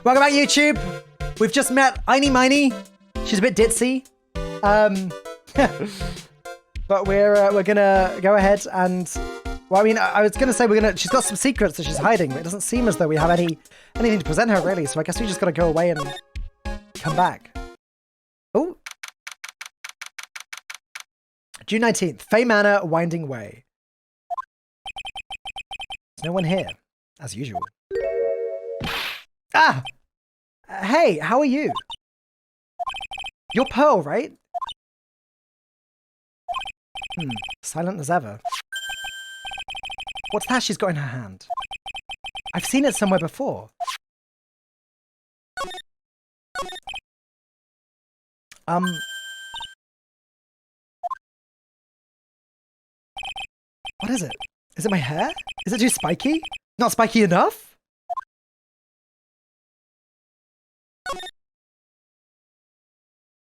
Welcome back, YouTube. We've just met Einy Miney. She's a bit ditzy. But we're gonna go ahead and... Well, I mean, I was gonna say she's got some secrets that she's hiding, but it doesn't seem as though we have anything to present her, really. So I guess we just gotta go away and come back. Oh. June 19th, Fay Manor, Winding Way. There's no one here, as usual. Ah! Hey, how are you? You're Pearl, right? Silent as ever. What's that she's got in her hand? I've seen it somewhere before. What is it? Is it my hair? Is it too spiky? Not spiky enough?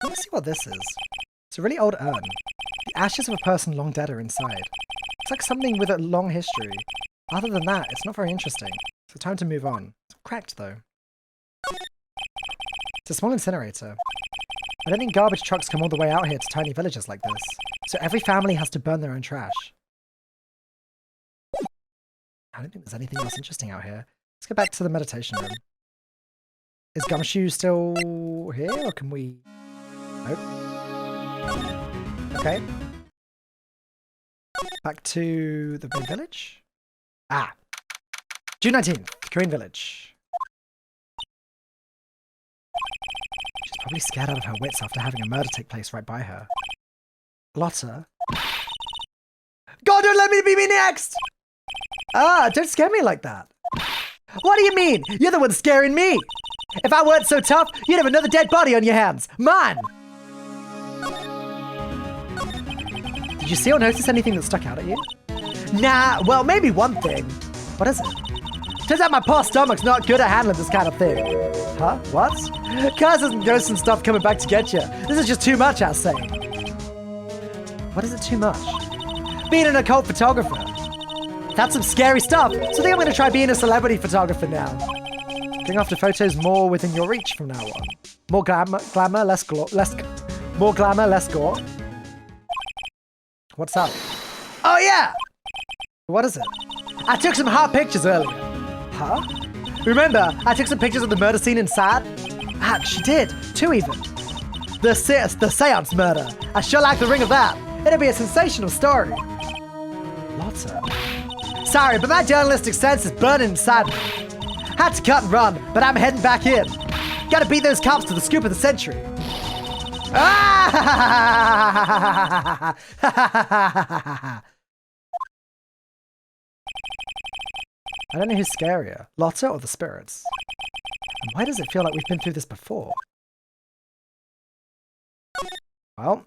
Let's see what this is. It's a really old urn. The ashes of a person long dead are inside. It's like something with a long history. Other than that, it's not very interesting. So time to move on. It's cracked though. It's a small incinerator. I don't think garbage trucks come all the way out here to tiny villages like this. So every family has to burn their own trash. I don't think there's anything else interesting out here. Let's go back to the meditation room. Is Gumshoe still here, or can we... Nope. Okay. Back to the main village. Ah. June 19th, Korean village. She's probably scared out of her wits after having a murder take place right by her. Lotta. God, don't let me be me next! Ah, don't scare me like that. What do you mean? You're the one scaring me. If I weren't so tough, you'd have another dead body on your hands. Mine! Did you see or notice anything that stuck out at you? Nah, well, maybe one thing. What is it? Turns out my poor stomach's not good at handling this kind of thing. Huh? What? Cars and ghosts and stuff coming back to get you. This is just too much, I say. What is it too much? Being an occult photographer. That's some scary stuff, so I think I'm going to try being a celebrity photographer now. Going after photos more within your reach from now on. More glamour, less more glamour, less gore. What's up? Oh yeah! What is it? I took some hot pictures earlier. Huh? Remember, I took some pictures of the murder scene inside? Ah, she did. 2 even. The seance murder. I sure like the ring of that. It'll be a sensational story. Lotta. Sorry, but my journalistic sense is burning inside me. Had to cut and run, but I'm heading back in. Gotta beat those cops to the scoop of the century. Ah! I don't know who's scarier, Lotta or the spirits. And why does it feel like we've been through this before? Well,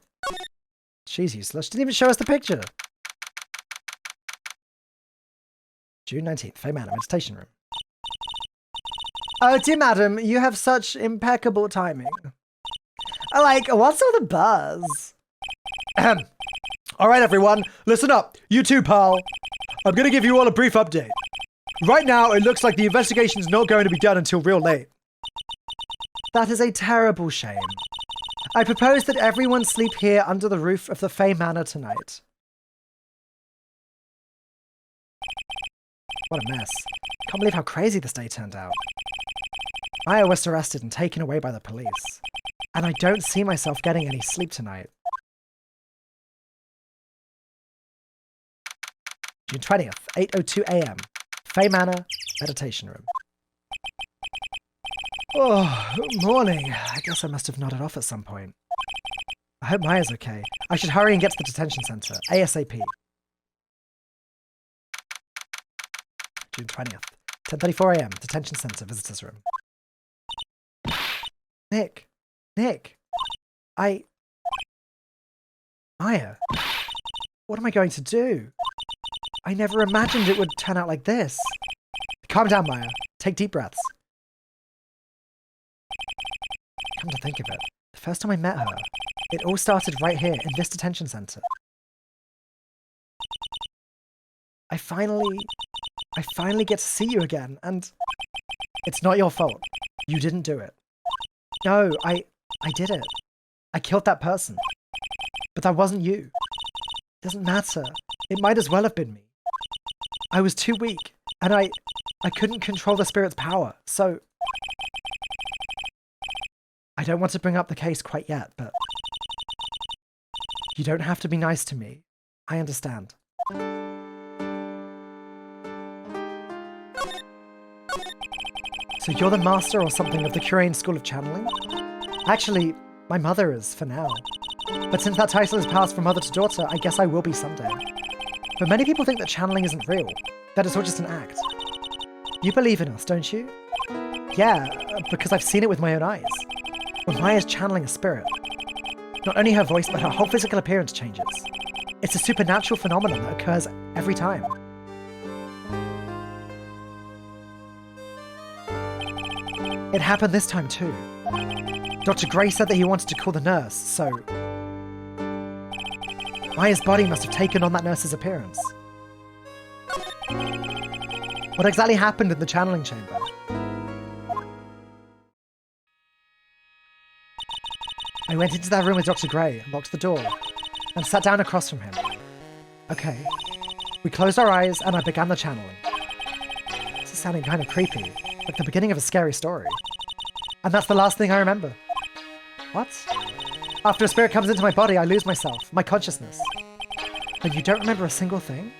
she's useless. She didn't even show us the picture. June 19th, Fay Manor, meditation room. Oh, dear madam, you have such impeccable timing. Like, what's all the buzz? All right, everyone, listen up. You too, pal. I'm going to give you all a brief update. Right now, it looks like the investigation's not going to be done until real late. That is a terrible shame. I propose that everyone sleep here under the roof of the Fay Manor tonight. What a mess. Can't believe how crazy this day turned out. Maya was arrested and taken away by the police. And I don't see myself getting any sleep tonight. June 20th, 8:02 a.m. Fay Manor, meditation room. Oh, morning. I guess I must have nodded off at some point. I hope Maya's okay. I should hurry and get to the detention center, ASAP. June 20th, 10:34 a.m. Detention center, visitors room. Nick. Maya. What am I going to do? I never imagined it would turn out like this. Calm down, Maya. Take deep breaths. Come to think of it, the first time I met her, it all started right here in this detention center. I finally get to see you again, and it's not your fault. You didn't do it. No, I did it. I killed that person. But that wasn't you. It doesn't matter. It might as well have been me. I was too weak, and I couldn't control the spirit's power, so... I don't want to bring up the case quite yet, but... You don't have to be nice to me. I understand. So you're the master or something of the Curain School of Channeling? Actually, my mother is, for now. But since that title has passed from mother to daughter, I guess I will be someday. But many people think that channeling isn't real, that it's all just an act. You believe in us, don't you? Yeah, because I've seen it with my own eyes. When Maya's channeling a spirit, not only her voice, but her whole physical appearance changes. It's a supernatural phenomenon that occurs every time. It happened this time too. Dr. Gray said that he wanted to call the nurse, so... Maya's body must have taken on that nurse's appearance. What exactly happened in the channeling chamber? I went into that room with Dr. Gray, locked the door, and sat down across from him. Okay. We closed our eyes, and I began the channeling. This is sounding kind of creepy, like the beginning of a scary story. And that's the last thing I remember. What? After a spirit comes into my body, I lose myself, my consciousness. But you don't remember a single thing?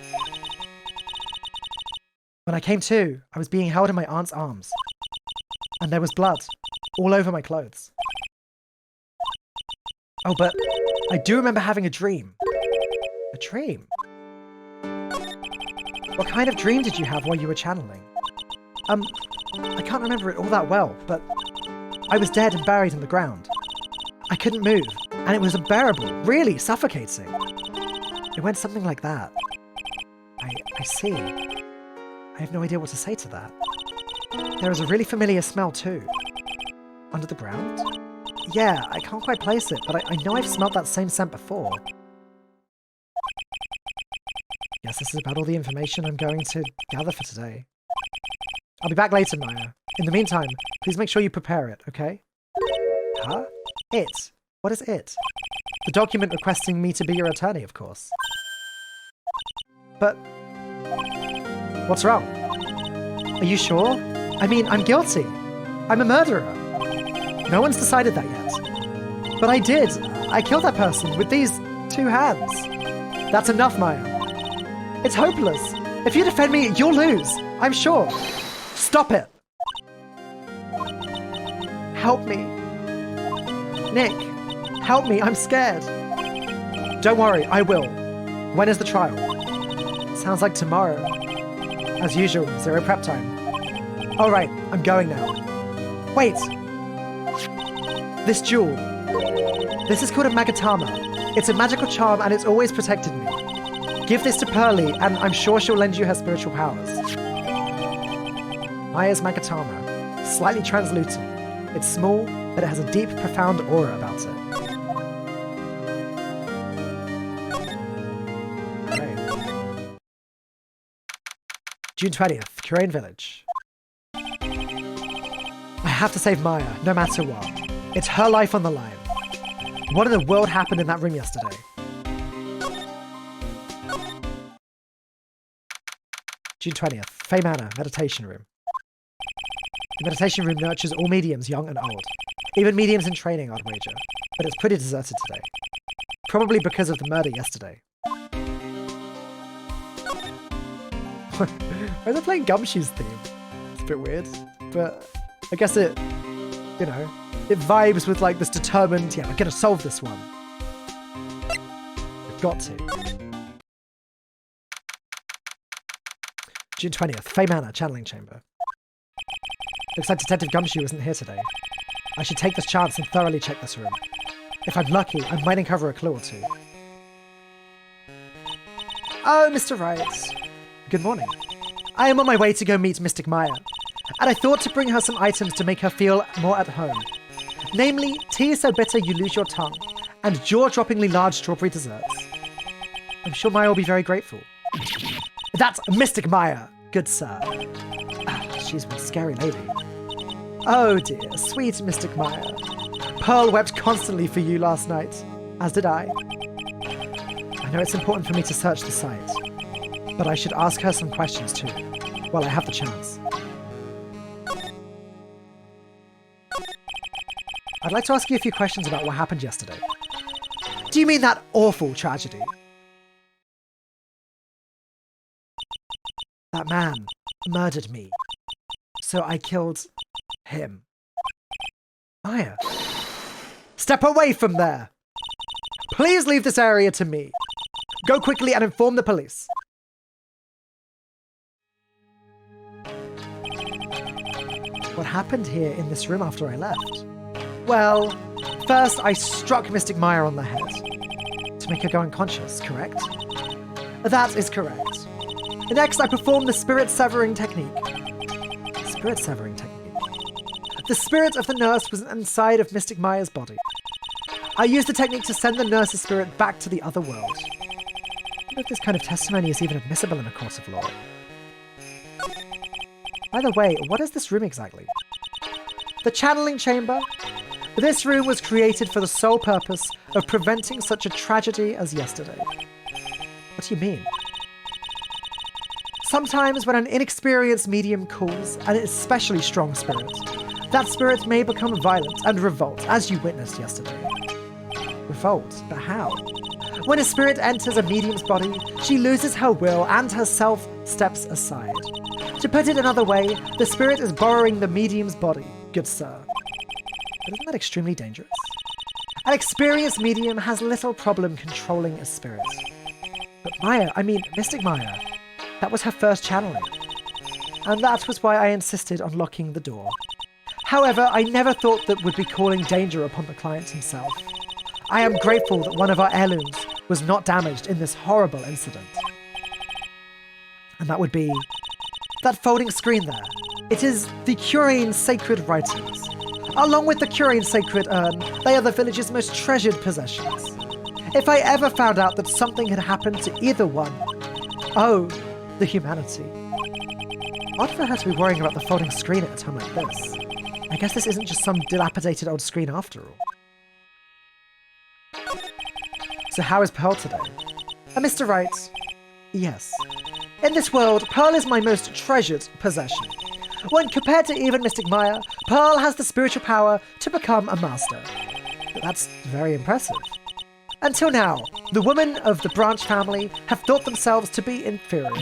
When I came to, I was being held in my aunt's arms. And there was blood all over my clothes. Oh, but I do remember having a dream. A dream? What kind of dream did you have while you were channeling? I can't remember it all that well, but I was dead and buried in the ground. I couldn't move, and it was unbearable, really suffocating. It went something like that. I see. I have no idea what to say to that. There is a really familiar smell too. Under the ground? Yeah, I can't quite place it, but I know I've smelled that same scent before. Yes, this is about all the information I'm going to gather for today. I'll be back later, Maya. In the meantime, please make sure you prepare it, okay? Huh? It? What is it? The document requesting me to be your attorney, of course. But... what's wrong? Are you sure? I mean, I'm guilty. I'm a murderer. No one's decided that yet. But I did. I killed that person with these 2 hands. That's enough, Maya. It's hopeless. If you defend me, you'll lose. I'm sure. Stop it. Help me. Nick, help me. I'm scared. Don't worry, I will. When is the trial? Sounds like tomorrow. As usual, 0 prep time. Alright, I'm going now. Wait. This jewel. This is called a Magatama. It's a magical charm and it's always protected me. Give this to Pearly and I'm sure she'll lend you her spiritual powers. Maya's Magatama. Slightly translucent. It's small, but it has a deep, profound aura about it. Okay. June 20th, Curain Village. I have to save Maya, no matter what. It's her life on the line. What in the world happened in that room yesterday? June 20th, Faye Manor, meditation room. The meditation room nurtures all mediums, young and old. Even mediums in training, I'd wager. But it's pretty deserted today. Probably because of the murder yesterday. Why are they playing Gumshoe's theme? It's a bit weird. But I guess it, you know, it vibes with like this determined, yeah, we're gonna solve this one. We've got to. June 20th, Faye Manor, channeling chamber. Looks like Detective Gumshoe isn't here today. I should take this chance and thoroughly check this room. If I'm lucky, I might uncover a clue or two. Oh, Mr. Wright. Good morning. I am on my way to go meet Mystic Maya, and I thought to bring her some items to make her feel more at home. Namely, tea so bitter you lose your tongue, and jaw-droppingly large strawberry desserts. I'm sure Maya will be very grateful. That's Mystic Maya, good sir. She's one scary lady. Oh dear, sweet Mystic Maya. Pearl wept constantly for you last night, as did I. I know it's important for me to search the site, but I should ask her some questions too, while I have the chance. I'd like to ask you a few questions about what happened yesterday. Do you mean that awful tragedy? That man murdered me, so I killed him. Maya, step away from there! Please leave this area to me. Go quickly and inform the police. What happened here in this room after I left? Well, first I struck Mystic Maya on the head to make her go unconscious, correct? That is correct. Next, I performed the spirit severing technique. Spirit severing technique. The spirit of the nurse was inside of Mystic Maya's body. I used the technique to send the nurse's spirit back to the other world. I wonder if this kind of testimony is even admissible in a court of law. By the way, what is this room exactly? The channeling chamber? This room was created for the sole purpose of preventing such a tragedy as yesterday. What do you mean? Sometimes when an inexperienced medium calls an especially strong spirit, that spirit may become violent and revolt, as you witnessed yesterday. Revolt? But how? When a spirit enters a medium's body, she loses her will and herself steps aside. To put it another way, the spirit is borrowing the medium's body, good sir. But isn't that extremely dangerous? An experienced medium has little problem controlling a spirit. But Mystic Maya, that was her first channeling. And that was why I insisted on locking the door. However, I never thought that would be calling danger upon the client himself. I am grateful that one of our heirlooms was not damaged in this horrible incident. And that would be that folding screen there. It is the Curane's sacred writings. Along with the Curane's sacred urn, they are the village's most treasured possessions. If I ever found out that something had happened to either one, oh, the humanity. Odd for her to be worrying about the folding screen at a time like this. I guess this isn't just some dilapidated old screen after all. So how is Pearl today? Mr. Wright, yes. In this world, Pearl is my most treasured possession. When compared to even Mystic Maya, Pearl has the spiritual power to become a master. That's very impressive. Until now, the women of the Branch family have thought themselves to be inferior.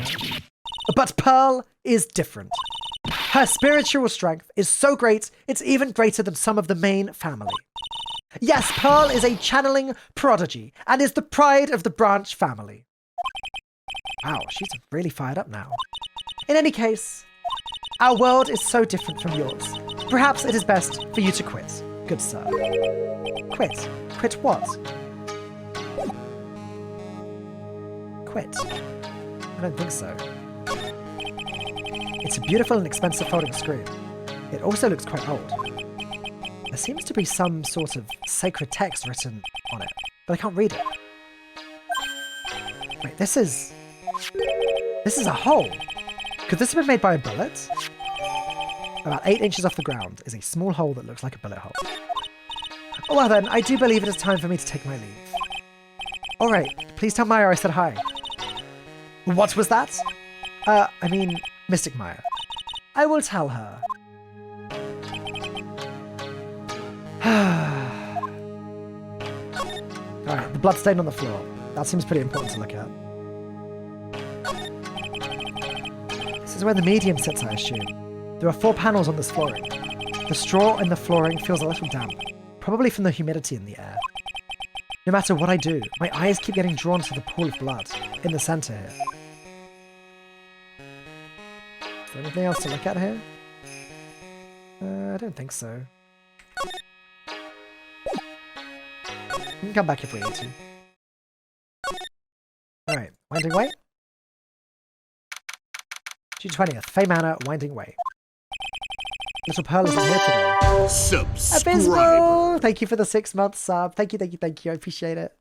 But Pearl is different. Her spiritual strength is so great, it's even greater than some of the main family. Yes, Pearl is a channeling prodigy and is the pride of the Branch family. Wow, she's really fired up now. In any case, our world is so different from yours. Perhaps it is best for you to quit, good sir. Quit? Quit what? Quit? I don't think so. It's a beautiful and expensive folding screen. It also looks quite old. There seems to be some sort of sacred text written on it, but I can't read it. Wait, this is a hole. Could this have been made by a bullet? About 8 inches off the ground is a small hole that looks like a bullet hole. Oh, well then, I do believe it is time for me to take my leave. Alright, please tell Maya I said hi. What was that? Mystic Maya. I will tell her. Alright, the blood stain on the floor. That seems pretty important to look at. This is where the medium sits, I assume. There are 4 panels on this flooring. The straw in the flooring feels a little damp, probably from the humidity in the air. No matter what I do, my eyes keep getting drawn to the pool of blood in the center here. Is there anything else to look at here? I don't think so. We can come back if we need to. Alright, Winding Way. June 20th, Fey Manor, Winding Way. Little Pearl isn't here today. Subscriber! Thank you for the 6-month sub. Thank you. I appreciate it.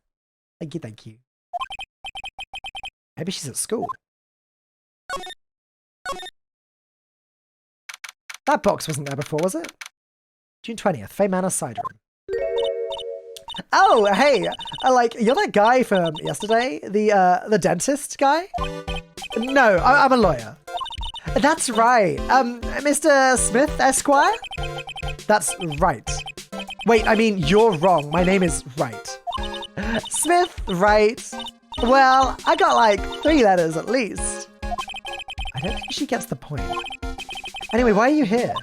Thank you. Maybe she's at school. That box wasn't there before, was it? June 20th, Fay Manor Side Room. Oh, hey, you're that guy from yesterday? The dentist guy? No, I'm a lawyer. That's right. Mr. Smith, Esquire? That's right. Wait, I mean, you're wrong. My name is Wright. Smith, Wright. Well, I got like 3 letters at least. I don't think she gets the point. Anyway, why are you here?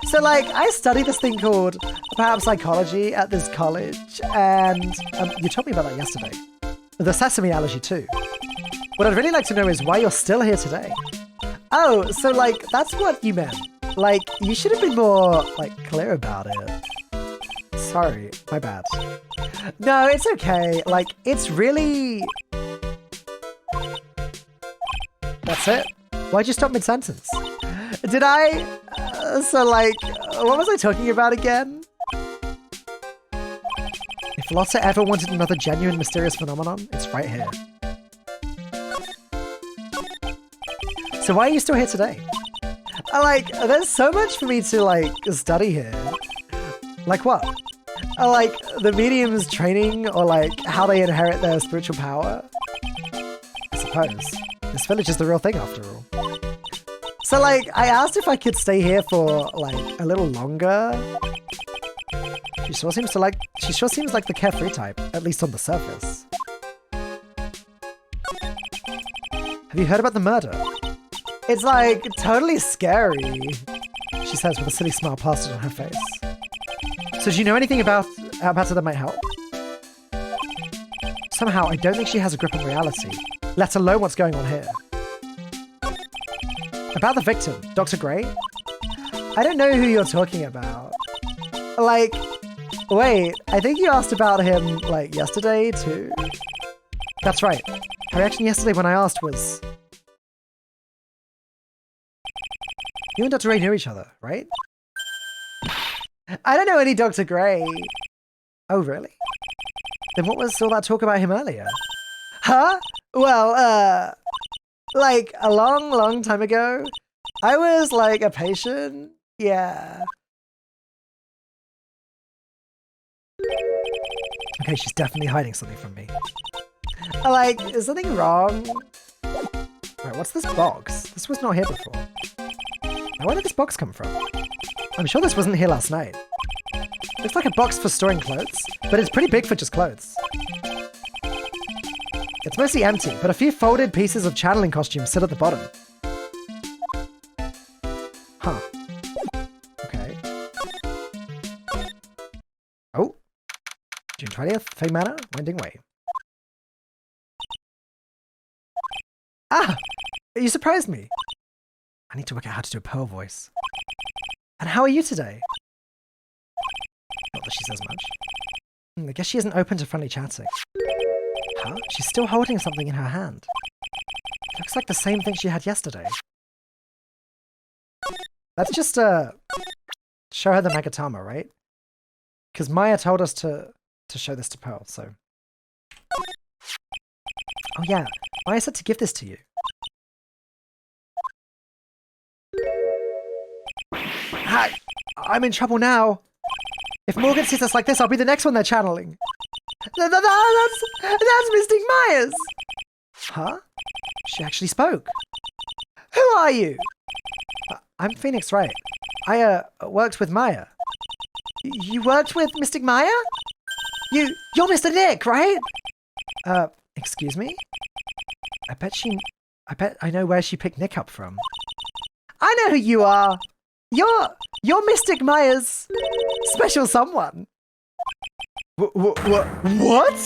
So, I study this thing called parapsychology at this college, and you told me about that yesterday. The sesame allergy, too. What I'd really like to know is why you're still here today. Oh, so, that's what you meant. You should have been more, clear about it. Sorry, my bad. No, it's okay. It's really... That's it? Why'd you stop mid-sentence? Did I? What was I talking about again? If Lotta ever wanted another genuine mysterious phenomenon, it's right here. So why are you still here today? There's so much for me to, study here. Like what? The medium's training, or, how they inherit their spiritual power? I suppose. This village is the real thing, after all. So, I asked if I could stay here for, a little longer. She sure seems like the carefree type, at least on the surface. Have you heard about the murder? It's, totally scary, she says with a silly smile plastered on her face. So do you know anything about it that might help? Somehow, I don't think she has a grip on reality, let alone what's going on here. About the victim, Dr. Gray? I don't know who you're talking about. Wait, I think you asked about him, yesterday, too? That's right. Her reaction yesterday when I asked was... You and Dr. Gray knew each other, right? I don't know any Dr. Gray. Oh, really? Then what was all that talk about him earlier? Huh? Well, a long, long time ago, I was, a patient. Yeah. Okay, she's definitely hiding something from me. Is something wrong? Wait, what's this box? This was not here before. Now, where did this box come from? I'm sure this wasn't here last night. Looks like a box for storing clothes, but it's pretty big for just clothes. It's mostly empty, but a few folded pieces of channeling costumes sit at the bottom. Huh. Okay. Oh. June 20th, Fay Manor, Winding Way. Ah! You surprised me. I need to work out how to do a pearl voice. And how are you today? Not that she says much. I guess she isn't open to friendly chatting. Huh? She's still holding something in her hand. Looks like the same thing she had yesterday. Let's just, show her the Magatama, right? Because Maya told us to show this to Pearl, so... Oh yeah, Maya said to give this to you. Hi! I'm in trouble now. If Morgan sees us like this, I'll be the next one they're channeling. That's Mystic Myers! Huh? She actually spoke. Who are you? I'm Phoenix Wright. I, worked with Maya. You worked with Mystic Maya? You're Mr. Nick, right? Excuse me? I bet I know where she picked Nick up from. I know who you are! You're Mystic Maya's special someone. What?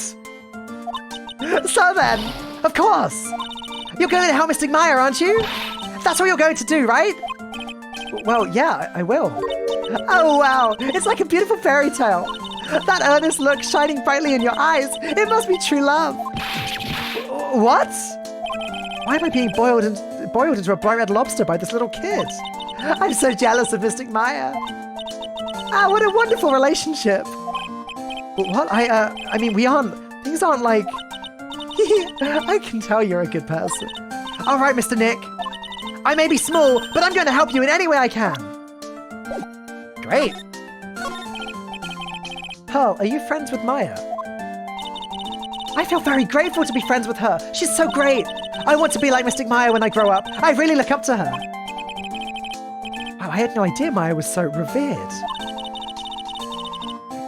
So then, of course, you're going to help Mystic Maya, aren't you? That's what you're going to do, right? Well, yeah, I will. Oh, wow, it's like a beautiful fairy tale. That earnest look shining brightly in your eyes, it must be true love. What? Why am I being boiled into a bright red lobster by this little kid? I'm so jealous of Mystic Maya. Ah, what a wonderful relationship. What? I mean, things aren't like... I can tell you're a good person. All right, Mr. Nick. I may be small, but I'm going to help you in any way I can. Great. Pearl, are you friends with Maya? I feel very grateful to be friends with her. She's so great. I want to be like Mystic Maya when I grow up. I really look up to her. Wow, I had no idea Maya was so revered.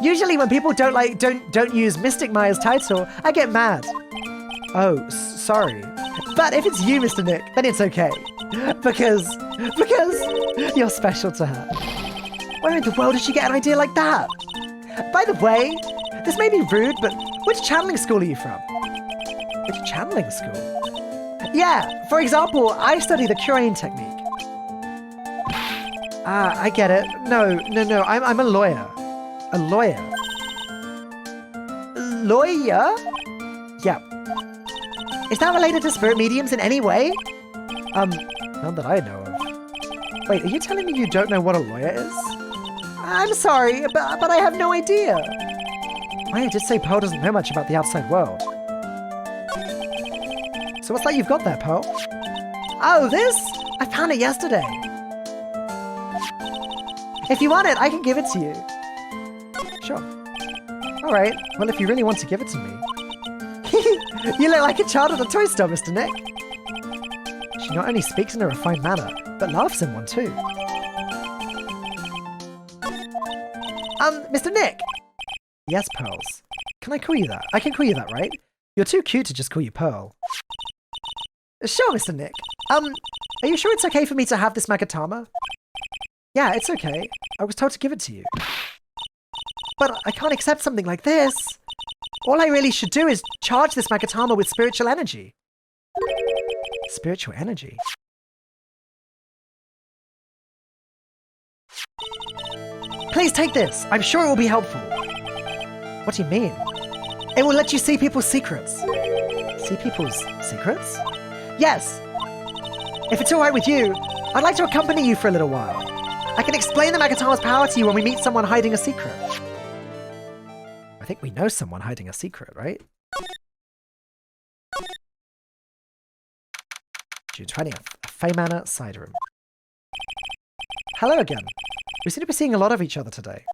Usually when people don't use Mystic Maya's title, I get mad. Oh, sorry. But if it's you, Mr. Nick, then it's okay. Because you're special to her. Where in the world did she get an idea like that? By the way, this may be rude, but which channeling school are you from? Which channeling school? Yeah, for example, I study the Curain technique. Ah, I get it. No, I'm a lawyer. A lawyer? Lawyer? Yeah. Is that related to spirit mediums in any way? None that I know of. Wait, are you telling me you don't know what a lawyer is? I'm sorry, but I have no idea. Maya did say Pearl doesn't know much about the outside world. So what's that you've got there, Pearl? Oh, this? I found it yesterday. If you want it, I can give it to you. Sure. Alright, well if you really want to give it to me. You look like a child at a toy store, Mr. Nick. She not only speaks in a refined manner, but laughs in one too. Mr. Nick! Yes, Pearls. Can I call you that? I can call you that, right? You're too cute to just call you Pearl. Sure, Mr. Nick. Are you sure it's okay for me to have this Magatama? Yeah, it's okay. I was told to give it to you. But I can't accept something like this. All I really should do is charge this Magatama with spiritual energy. Spiritual energy? Please take this. I'm sure it will be helpful. What do you mean? It will let you see people's secrets. See people's secrets? Yes. If it's alright with you, I'd like to accompany you for a little while. I can explain the Magatama's power to you when we meet someone hiding a secret. I think we know someone hiding a secret, right? June 20th, a Fey Manor side room. Hello again. We seem to be seeing a lot of each other today.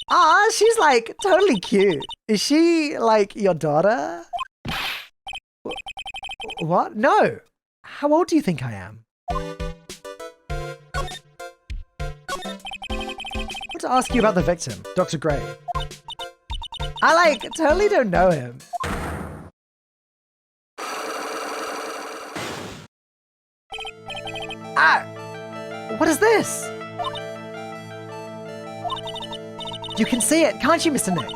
Ah, she's like totally cute. Is she like your daughter? What? No. How old do you think I am? I want to ask you about the victim, Dr. Gray. I like totally don't know him. Ah! What is this? You can see it, can't you, Mr. Nick?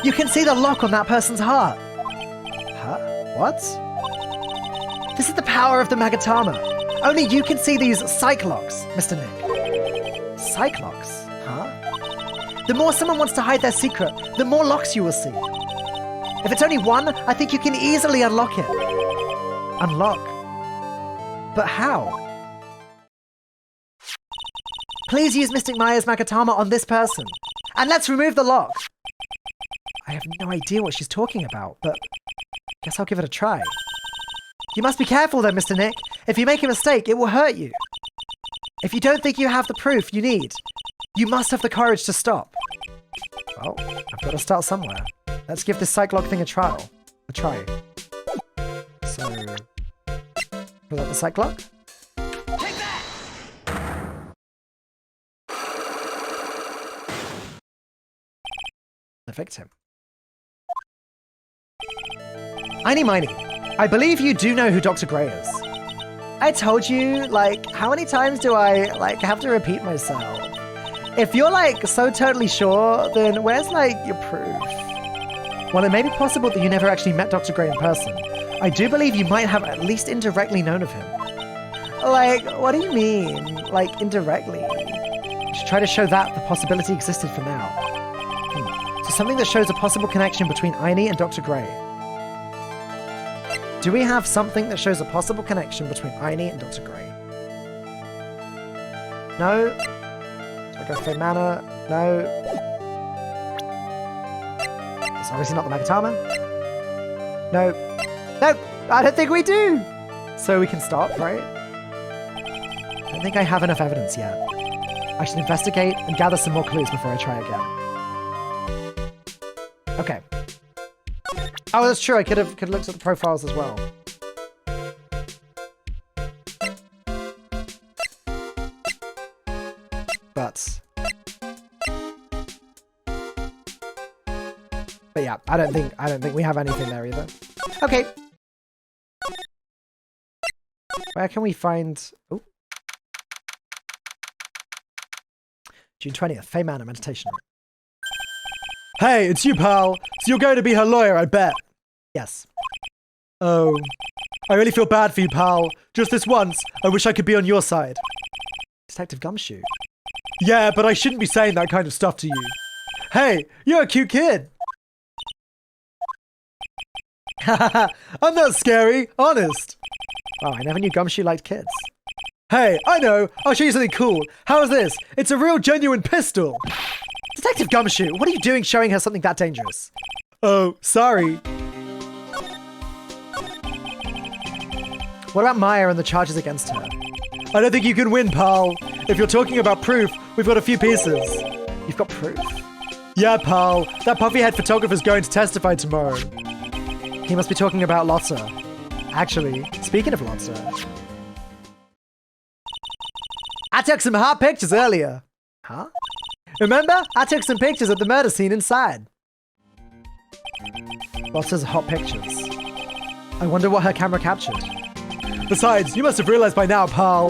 You can see the lock on that person's heart. Huh? What? This is the power of the Magatama. Only you can see these psych locks, Mr. Nick. Psych locks? Huh? The more someone wants to hide their secret, the more locks you will see. If it's only one, I think you can easily unlock it. Unlock? But how? Please use Mystic Maya's Magatama on this person. And let's remove the lock. I have no idea what she's talking about, but guess I'll give it a try. You must be careful though, Mr. Nick. If you make a mistake, it will hurt you. If you don't think you have the proof you need, you must have the courage to stop. Well, I've got to start somewhere. Let's give this psych lock thing a try. So, was that the psych lock? The victim. Einy Miny, I believe you do know who Dr. Gray is. I told you, like, how many times do I, like, have to repeat myself? If you're, like, so totally sure, then where's, like, your proof? While it may be possible that you never actually met Dr. Gray in person, I do believe you might have at least indirectly known of him. Like, what do you mean? Like, indirectly? You should try to show that the possibility existed for now. So something that shows a possible connection between Einy and Dr. Gray. Do we have something that shows a possible connection between Einy and Dr. Gray? No. Do I go Fey Manor? No. It's obviously not the Magatama. No. No! I don't think we do! So we can stop, right? I don't think I have enough evidence yet. I should investigate and gather some more clues before I try again. Oh, that's true. I could have looked at the profiles as well. But yeah, I don't think we have anything there either. Okay. Where can we find... Oh. June 20th, Fey Manor meditation. Hey, it's you, pal. So you're going to be her lawyer, I bet. Yes. Oh. I really feel bad for you, pal. Just this once, I wish I could be on your side. Detective Gumshoe. Yeah, but I shouldn't be saying that kind of stuff to you. Hey, you're a cute kid. I'm not scary, honest. Oh, I never knew Gumshoe liked kids. Hey, I know. I'll show you something cool. How's this? It's a real genuine pistol. Detective Gumshoe, what are you doing showing her something that dangerous? Oh, sorry. What about Maya and the charges against her? I don't think you can win, pal. If you're talking about proof, we've got a few pieces. You've got proof? Yeah, pal. That puffy-head photographer's going to testify tomorrow. He must be talking about Lotta. Actually, speaking of Lotta... I took some hot pictures earlier. Huh? Remember? I took some pictures of the murder scene inside. Lotta's hot pictures. I wonder what her camera captured. Besides, you must have realized by now, pal.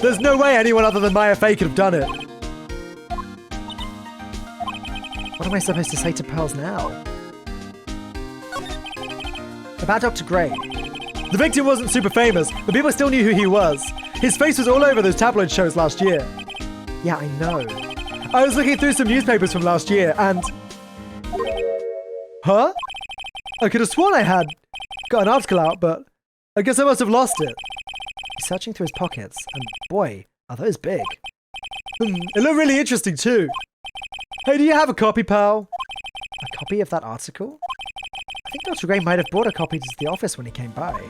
There's no way anyone other than Maya Fey could have done it. What am I supposed to say to Pearls now? About Dr. Gray. The victim wasn't super famous, but people still knew who he was. His face was all over those tabloid shows last year. Yeah, I know. I was looking through some newspapers from last year and... Huh? I could have sworn I had got an article out, but I guess I must have lost it. He's searching through his pockets, and boy, are those big. It looked really interesting too. Hey, do you have a copy, pal? A copy of that article? I think Dr. Gray might have brought a copy to the office when he came by.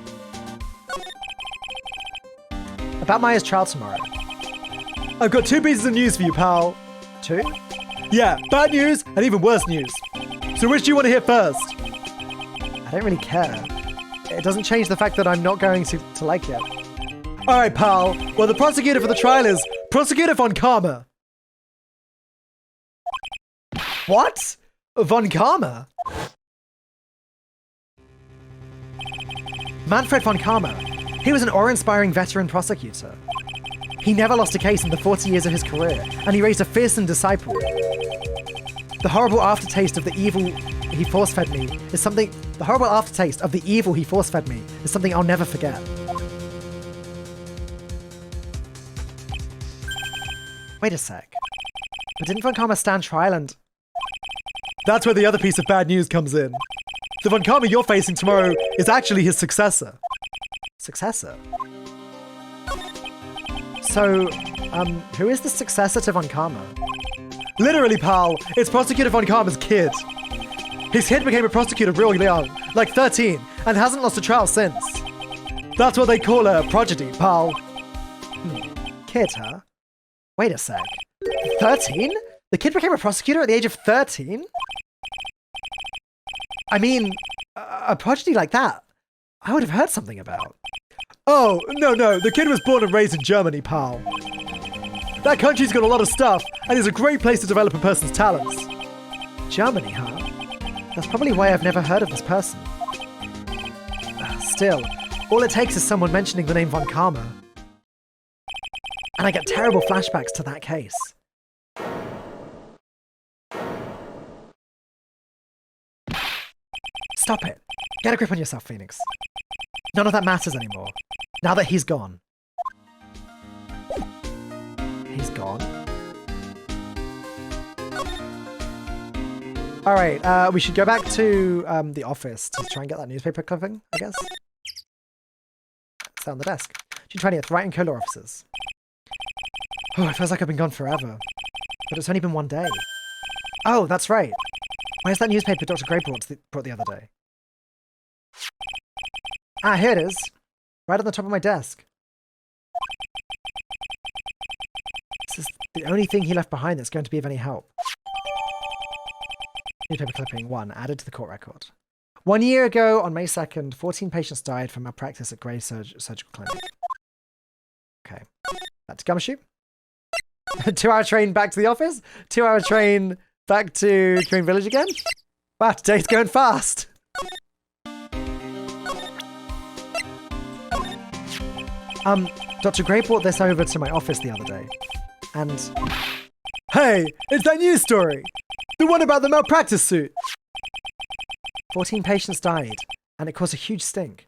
About Maya's trial tomorrow. I've got 2 pieces of news for you, pal. 2? Yeah, bad news and even worse news. So which do you want to hear first? I don't really care. It doesn't change the fact that I'm not going to like it. Alright, pal. Well, the prosecutor for the trial is Prosecutor von Karma. What? Von Karma? Manfred von Karma. He was an awe-inspiring veteran prosecutor. He never lost a case in the 40 years of his career, and he raised a fearsome disciple. The horrible aftertaste of the evil he force-fed me is something... The horrible aftertaste of the evil he force-fed me is something I'll never forget. Wait a sec. But didn't von Karma stand trial and... That's where the other piece of bad news comes in. The von Karma you're facing tomorrow is actually his successor. Successor? So, who is the successor to von Karma? Literally, pal, it's Prosecutor von Karma's kid. His kid became a prosecutor real young, like 13, and hasn't lost a trial since. That's what they call a prodigy, pal. Kid, huh? Wait a sec. 13? The kid became a prosecutor at the age of 13? I mean, a prodigy like that, I would have heard something about. Oh, no, the kid was born and raised in Germany, pal. That country's got a lot of stuff, and is a great place to develop a person's talents. Germany, huh? That's probably why I've never heard of this person. Still, all it takes is someone mentioning the name von Karma. And I get terrible flashbacks to that case. Stop it. Get a grip on yourself, Phoenix. None of that matters anymore. Now that he's gone. He's gone? Alright, we should go back to the office to try and get that newspaper clipping, I guess. It's down the desk. June 20th, Wright and Kohler offices. Oh, it feels like I've been gone forever. But it's only been 1 day. Oh, that's right. Where's that newspaper Dr. Gray brought the other day? Ah, here it is. Right on the top of my desk. This is the only thing he left behind that's going to be of any help. Newspaper clipping 1, added to the court record. 1 year ago, on May 2nd, 14 patients died from malpractice at Grey Surgical Clinic. Okay. Back to Gumshoe. 2-hour train back to the office. 2-hour train back to Green Village again. Wow, today's going fast. Dr. Gray brought this over to my office the other day. And... Hey, it's that news story. The one about the malpractice suit. 14 patients died, and it caused a huge stink.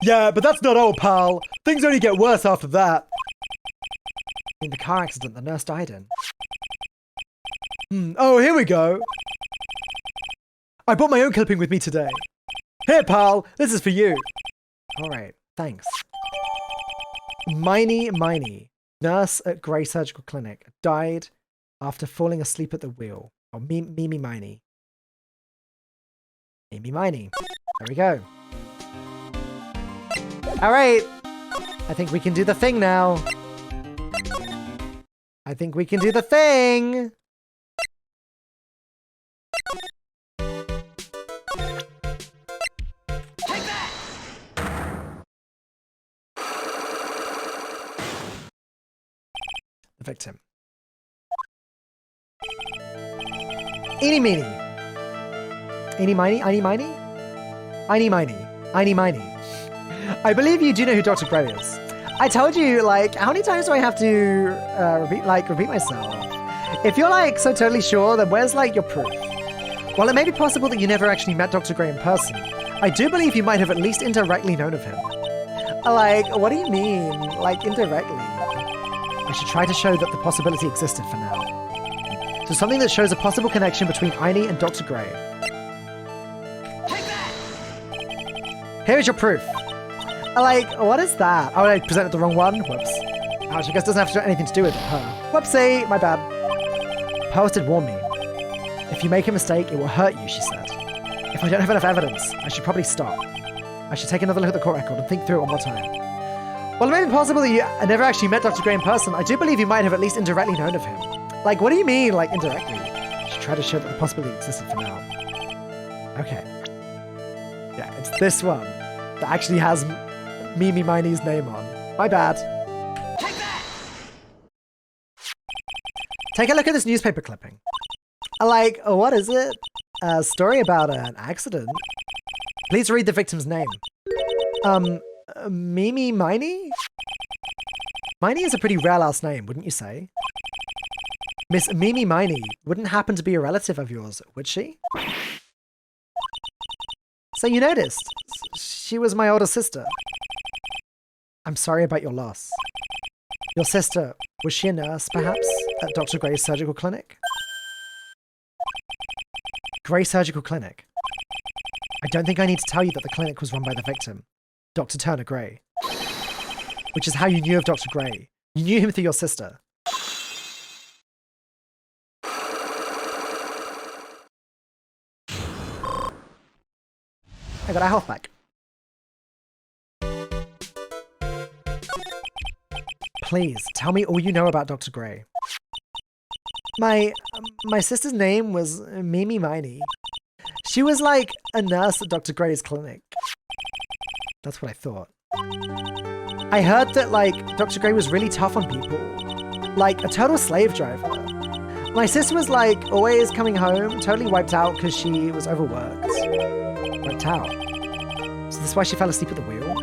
Yeah, but that's not all, pal. Things only get worse after that. In the car accident the nurse died in. Oh, here we go. I brought my own clipping with me today. Here, pal, this is for you. Alright, thanks. Miney, nurse at Grey Surgical Clinic, died after falling asleep at the wheel. Oh, Mimi Miney. Mimi Miney. There we go. Alright. I think we can do the thing now. I think we can do the thing. Take that! The victim. Eeny meeny. Eeny miny, einy miny? Einy miny, einy miny. I believe you do know who Dr. Gray is. I told you, like, how many times do I have to repeat myself? If you're, like, so totally sure, then where's, like, your proof? While it may be possible that you never actually met Dr. Gray in person, I do believe you might have at least indirectly known of him. Like, what do you mean? Like, indirectly? I should try to show that the possibility existed for now. So something that shows a possible connection between Einie and Dr. Gray. Take that! Here's your proof. Like, what is that? Oh, I presented the wrong one? Whoops. Ouch, I guess it doesn't have anything to do with her. Whoopsie, my bad. Powers did warn me. If you make a mistake, it will hurt you, she said. If I don't have enough evidence, I should probably stop. I should take another look at the court record and think through it one more time. While it may be possible that you never actually met Dr. Gray in person, I do believe you might have at least indirectly known of him. Like, what do you mean, like, indirectly? I should try to show that the possibility existed for now. Okay. Yeah, it's this one that actually has Mimi Miney's name on. My bad. Take that! Take a look at this newspaper clipping. Like, what is it? A story about an accident. Please read the victim's name. Mimi Miney? Miney is a pretty rare last name, wouldn't you say? Miss Mimi Miney wouldn't happen to be a relative of yours, would she? So you noticed. She was my older sister. I'm sorry about your loss. Your sister, was she a nurse, perhaps, at Dr. Gray's surgical clinic? Gray Surgical Clinic. I don't think I need to tell you that the clinic was run by the victim, Dr. Turner Gray. Which is how you knew of Dr. Gray. You knew him through your sister. I got our health back. Please, tell me all you know about Dr. Gray. My sister's name was Mimi Miney. She was like a nurse at Dr. Gray's clinic. That's what I thought. I heard that, like, Dr. Gray was really tough on people. Like, a total slave driver. My sister was, like, always coming home, totally wiped out because she was overworked. Wiped out. So that's why she fell asleep at the wheel.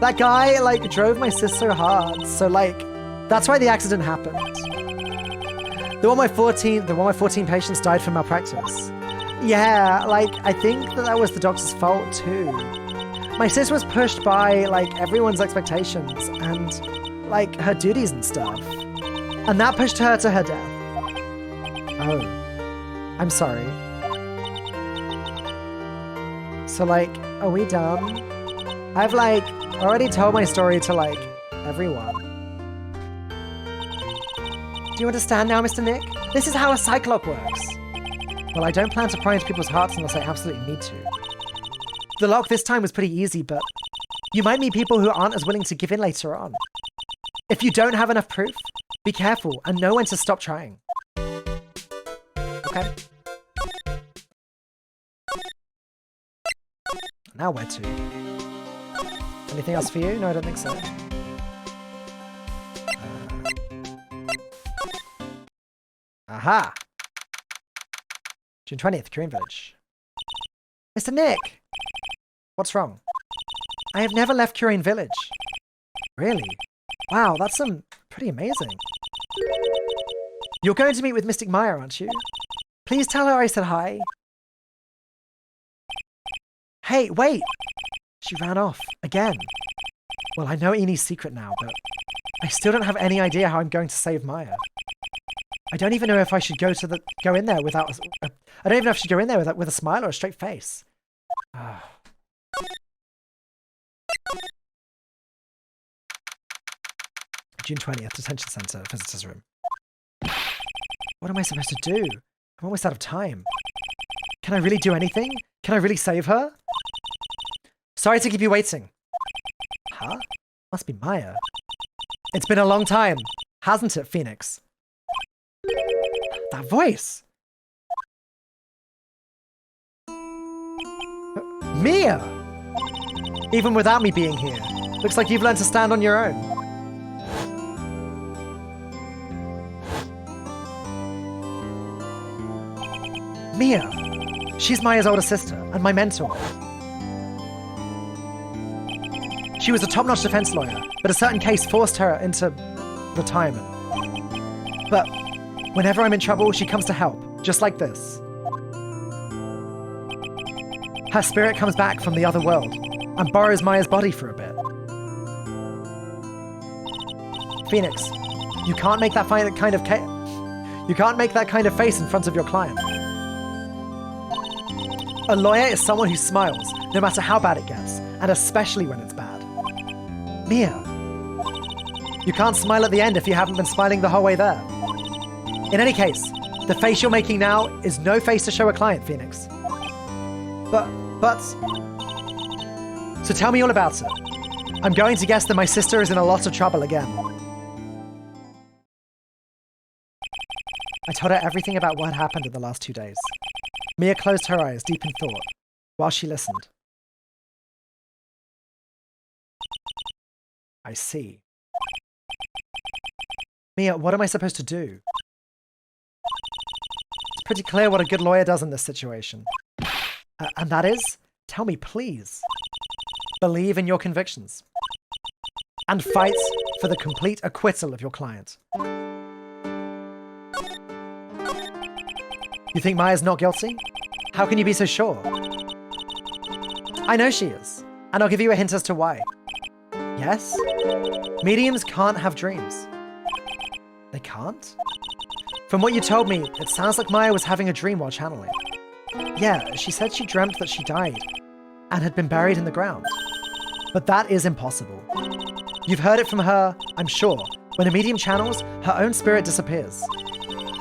That guy, like, drove my sister so hard. So, like, that's why the accident happened. The one where 14 patients died from malpractice. Yeah, like, I think that was the doctor's fault too. My sister was pushed by, like, everyone's expectations and, like, her duties and stuff. And that pushed her to her death. Oh. I'm sorry. So, like, are we done? I've, like, already told my story to, like, everyone. Do you understand now, Mr. Nick? This is how a cyclope works. Well, I don't plan to pry into people's hearts unless I absolutely need to. The lock this time was pretty easy, but you might meet people who aren't as willing to give in later on. If you don't have enough proof, be careful and know when to stop trying. Okay. Now where to? Anything else for you? No, I don't think so. Aha! June 20th, Korean Village. Mr. Nick! What's wrong? I have never left Korean Village. Really? Wow, that's pretty amazing. You're going to meet with Mystic Maya, aren't you? Please tell her I said hi. Hey, wait! She ran off, again. Well, I know Eni's secret now, but I still don't have any idea how I'm going to save Maya. I don't even know if I should go in there without... I don't even know if I should go in there with a smile or a straight face. June 20th, Detention Center, Visitor's Room. What am I supposed to do? I'm almost out of time. Can I really do anything? Can I really save her? Sorry to keep you waiting. Huh? Must be Maya. It's been a long time, hasn't it, Phoenix? That voice! Mia! Even without me being here, looks like you've learned to stand on your own. Mia! She's Maya's older sister and my mentor. She was a top-notch defense lawyer, but a certain case forced her into retirement. But whenever I'm in trouble, she comes to help, just like this. Her spirit comes back from the other world and borrows Maya's body for a bit. Phoenix, you can't make that kind of face in front of your client. A lawyer is someone who smiles, no matter how bad it gets, and especially when it's bad. Mia, you can't smile at the end if you haven't been smiling the whole way there. In any case, the face you're making now is no face to show a client, Phoenix. But... So tell me all about it. I'm going to guess that my sister is in a lot of trouble again. I told her everything about what had happened in the last 2 days. Mia closed her eyes, deep in thought, while she listened. I see. Mia, what am I supposed to do? It's pretty clear what a good lawyer does in this situation. And that is, tell me, please. Believe in your convictions. And fight for the complete acquittal of your client. You think Maya's not guilty? How can you be so sure? I know she is, and I'll give you a hint as to why. Yes? Mediums can't have dreams. They can't? From what you told me, it sounds like Maya was having a dream while channeling. Yeah, she said she dreamt that she died and had been buried in the ground. But that is impossible. You've heard it from her, I'm sure. When a medium channels, her own spirit disappears,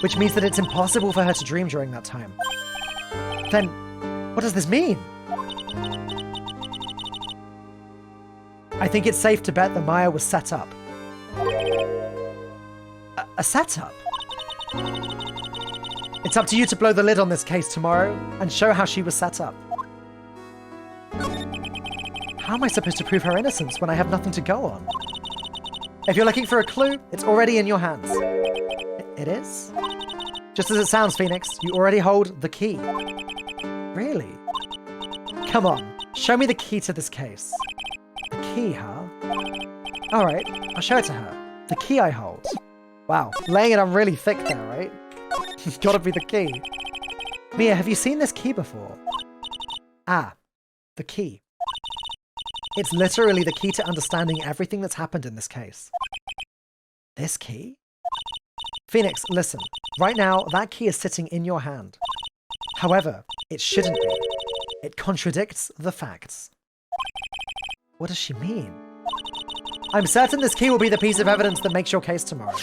which means that it's impossible for her to dream during that time. Then, what does this mean? I think it's safe to bet that Maya was set up. A setup? It's up to you to blow the lid on this case tomorrow and show how she was set up. How am I supposed to prove her innocence when I have nothing to go on? If you're looking for a clue, it's already in your hands. It is? Just as it sounds, Phoenix, you already hold the key. Really? Come on, show me the key to this case. The key, huh? Alright, I'll show it to her. The key I hold. Wow, laying it on really thick there, right? It's gotta be the key. Mia, have you seen this key before? Ah, the key. It's literally the key to understanding everything that's happened in this case. This key? Phoenix, listen. Right now, that key is sitting in your hand. However, it shouldn't be. It contradicts the facts. What does she mean? I'm certain this key will be the piece of evidence that makes your case tomorrow.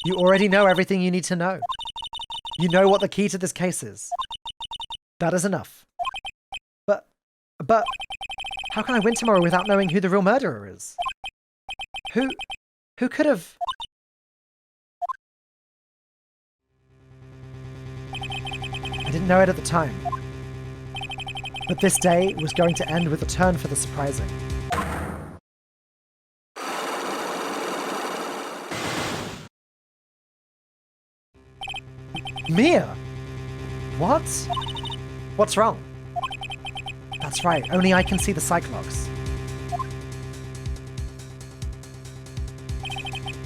You already know everything you need to know. You know what the key to this case is. That is enough. But, how can I win tomorrow without knowing who the real murderer is? Who could have... I didn't know it at the time. But this day was going to end with a turn for the surprising. Mia! What? What's wrong? That's right, only I can see the Cyclops.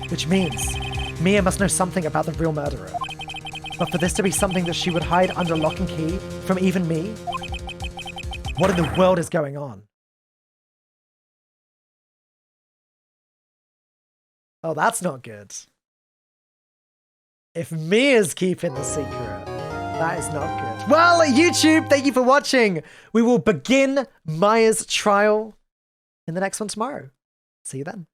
Which means Mia must know something about the real murderer. But for this to be something that she would hide under lock and key from even me? What in the world is going on? Oh, that's not good. If Mia's keeping the secret, that is not good. Well, YouTube, thank you for watching. We will begin Maya's trial in the next one tomorrow. See you then.